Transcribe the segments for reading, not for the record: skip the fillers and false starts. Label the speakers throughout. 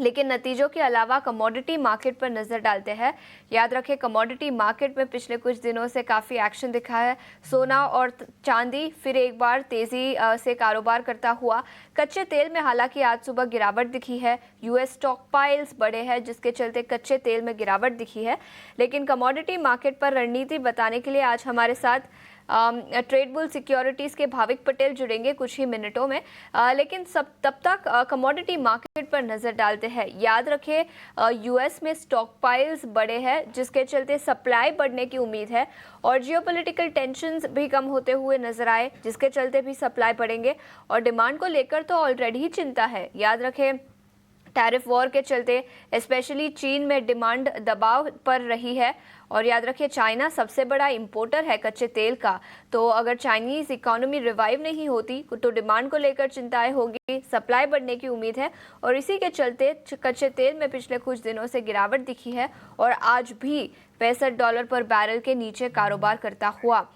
Speaker 1: लेकिन नतीजों के अलावा कमोडिटी मार्केट पर नजर डालते हैं। याद रखें, कमोडिटी मार्केट में पिछले कुछ दिनों से काफी एक्शन दिखा है। सोना और चांदी फिर एक बार तेजी से कारोबार करता हुआ। कच्चे तेल में हालांकि आज सुबह गिरावट दिखी है। यूएस स्टॉक पाइल्स बढ़े हैं, जिसके चलते कच्चे तेल में गिरावट दिखी है। लेकिन कमोडिटी मार्केट पर रणनीति बताने के लिए आज हमारे साथ ट्रेड बुल सिक्योरिटीज के भाविक पटेल जुड़ेंगे कुछ ही मिनटों में। लेकिन तब तक कमोडिटी मार्केट पर नजर डालते हैं। याद रखें, यूएस में स्टॉक पाइल्स बढ़े हैं, जिसके चलते सप्लाई बढ़ने की उम्मीद है और जियोपॉलिटिकल टेंशंस भी कम होते हुए नजर आए, जिसके चलते भी सप्लाई बढ़ेंगे। और डिमांड को लेकर तो ऑलरेडी ही चिंता है। याद रखें, टैरिफ वॉर के चलते स्पेशली चीन में डिमांड दबाव पर रही है। और याद रखिए, चाइना सबसे बड़ा इंपोर्टर है कच्चे तेल का। तो अगर चाइनीज इकोनॉमी रिवाइव नहीं होती तो डिमांड को लेकर चिंताएं होगी, सप्लाई बढ़ने की उम्मीद है। और इसी के चलते कच्चे तेल में पिछले कुछ दिनों से गिरावट दिखी है और आज भी $65 पर बैरल के नीचे कारोबार करता हुआ।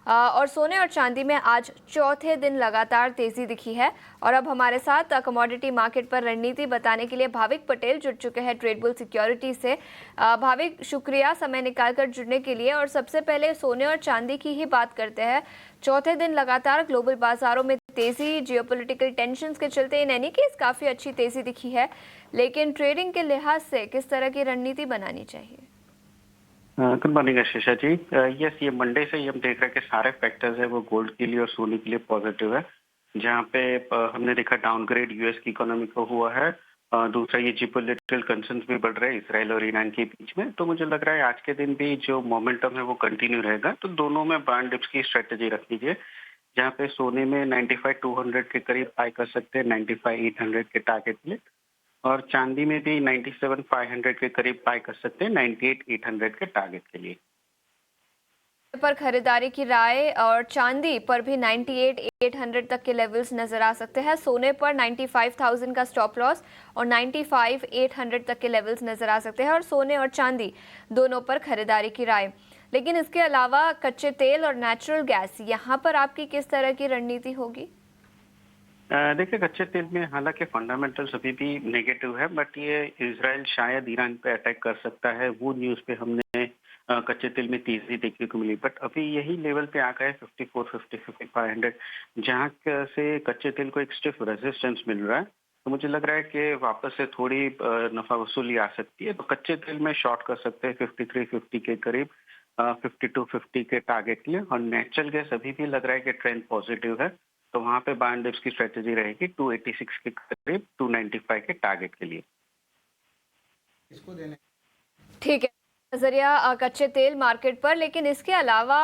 Speaker 1: और सोने और चांदी में आज चौथे दिन लगातार तेजी दिखी है। और अब हमारे साथ कमोडिटी मार्केट पर रणनीति बताने के लिए भाविक पटेल जुड़ चुके हैं ट्रेड बुल सिक्योरिटी से। भाविक, शुक्रिया समय निकालकर जुड़ने के लिए। और सबसे पहले सोने और चांदी की ही बात करते हैं। चौथे दिन लगातार ग्लोबल बाजारों में तेजी, जियोपॉलिटिकल टेंशंस के चलते इन एनी केस काफी अच्छी तेजी दिखी है। लेकिन ट्रेडिंग के लिहाज से किस तरह की रणनीति बनानी चाहिए?
Speaker 2: गुड मॉर्निंग आशीषा जी। यस, ये मंडे से ही हम देख रहे हैं कि सारे फैक्टर्स है वो गोल्ड के लिए और सोने के लिए पॉजिटिव है। जहाँ पे हमने देखा डाउनग्रेड यूएस की इकोनॉमी को हुआ है। दूसरा, ये जियोपॉलिटिकल कंसर्न्स भी बढ़ रहे हैं इसराइल और ईरान के बीच में। तो मुझे लग रहा है आज के दिन भी जो मोमेंटम है वो कंटिन्यू रहेगा। तो दोनों में बाय डिप्स की स्ट्रेटेजी रख लीजिए, जहाँ पे सोने में 95,200 के करीब बाय कर सकते हैं 95,800 के टारगेट लिए। और चांदी में भी 97,500 के करीब बाय कर सकते हैं 98,800 के टारगेट के लिए।
Speaker 1: पर खरीदारी की राय और चांदी पर भी 98,800 तक के लेवल्स नजर आ सकते हैं। सोने पर 95,000 का स्टॉप लॉस और 95,800 तक के लेवल्स नजर आ सकते हैं। और सोने और चांदी दोनों पर खरीदारी की राय। लेकिन इसके अलावा कच्चे तेल और नेचुरल गैस, यहाँ पर आपकी किस तरह की रणनीति होगी?
Speaker 2: देखिए, कच्चे तेल में हालांकि फंडामेंटल्स अभी भी नेगेटिव है, बट ये इजराइल शायद ईरान पे अटैक कर सकता है, वो न्यूज़ पे हमने कच्चे तेल में तेजी देखने को मिली। बट अभी यही लेवल पे आ गए 54, 50, 5500, जहाँ से कच्चे तेल को एक स्टिफ रेजिस्टेंस मिल रहा है। तो मुझे लग रहा है कि वापस से थोड़ी नफा वसूली आ सकती है। तो कच्चे तेल में शॉर्ट कर सकते हैं 5350 के करीब, 5250 के टारगेट के लिए। और नेचुरल गैस अभी भी लग रहा है कि ट्रेंड पॉजिटिव है। तो वहां पे बाय एंड डिप्स की स्ट्रेटेजी रहेगी 286 के करीब 295 के टारगेट के लिए।
Speaker 1: इसको देने ठीक है नजरिया कच्चे तेल मार्केट पर। लेकिन इसके अलावा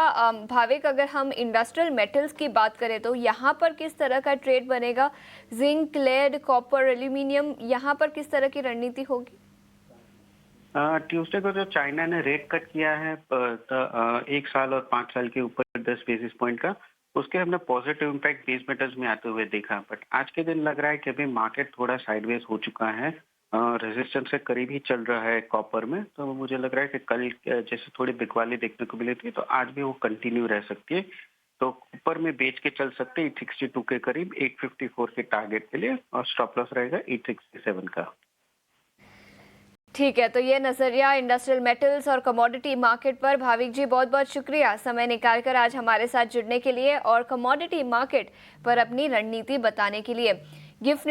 Speaker 1: भाविक, अगर हम इंडस्ट्रियल मेटल्स की बात करें तो यहाँ पर किस तरह का ट्रेड बनेगा? जिंक, लेड, कॉपर, एल्यूमिनियम, यहाँ पर किस तरह की रणनीति होगी?
Speaker 2: ट्यूसडे को जो चाइना ने रेट कट किया है 1 साल और 5 साल के ऊपर 10 बेसिस पॉइंट का, उसके हमने पॉजिटिव इम्पैक्ट बेस मेटल्स में आते हुए देखा। बट आज के दिन लग रहा है कि अभी मार्केट थोड़ा साइडवेज हो चुका है, रेजिस्टेंस के करीब ही चल रहा है कॉपर में। तो मुझे लग रहा है कि कल जैसे थोड़ी बिकवाली देखने को मिली थी, तो आज भी वो कंटिन्यू रह सकती है। तो ऊपर में बेच के चल सकते हैं 862 के करीब 854 के टारगेट के लिए, और स्टॉप लॉस रहेगा 867 का।
Speaker 1: ठीक है, तो ये नजरिया इंडस्ट्रियल मेटल्स और कमोडिटी मार्केट पर। भाविक जी, बहुत बहुत शुक्रिया समय निकालकर आज हमारे साथ जुड़ने के लिए और कमोडिटी मार्केट पर अपनी रणनीति बताने के लिए। गिफ्ट